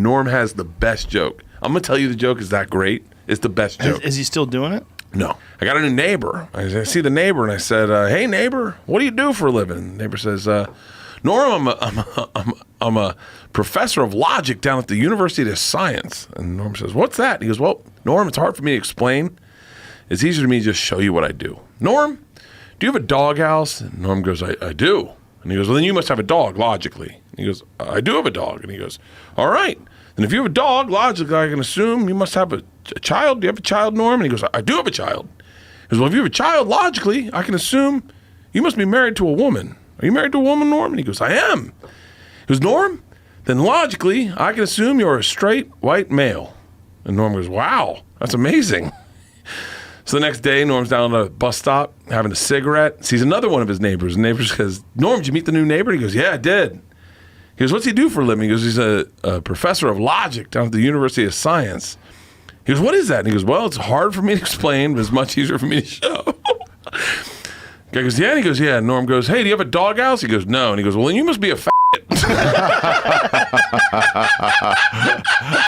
Norm has the best joke. I'm going to tell you the joke is that great. It's the best joke. Is he still doing it? No. I got a new neighbor. I see the neighbor, and I said, hey, neighbor, what do you do for a living? And the neighbor says, Norm, I'm a professor of logic down at the University of Science. And Norm says, what's that? He goes, well, Norm, it's hard for me to explain. It's easier to me to just show you what I do. Norm, do you have a doghouse? And Norm goes, I do. And he goes, well, then you must have a dog, logically. And he goes, I do have a dog. And he goes, all right. And if you have a dog, logically, I can assume you must have a child. Do you have a child, Norm? And he goes, I do have a child. He goes, well, if you have a child, logically, I can assume you must be married to a woman. Are you married to a woman, Norm? And he goes, I am. He goes, Norm, then logically, I can assume you're a straight white male. And Norm goes, wow, that's amazing. So the next day, Norm's down on a bus stop having a cigarette, sees another one of his neighbors. The neighbor says, Norm, did you meet the new neighbor? He goes, yeah, I did. He goes, what's he do for a living? He goes, he's a professor of logic down at the University of Science. He goes, what is that? And he goes, well, it's hard for me to explain, but it's much easier for me to show. Guy goes, yeah. And he goes, yeah. And Norm goes, hey, do you have a doghouse? He goes, no. And he goes, well, then you must be a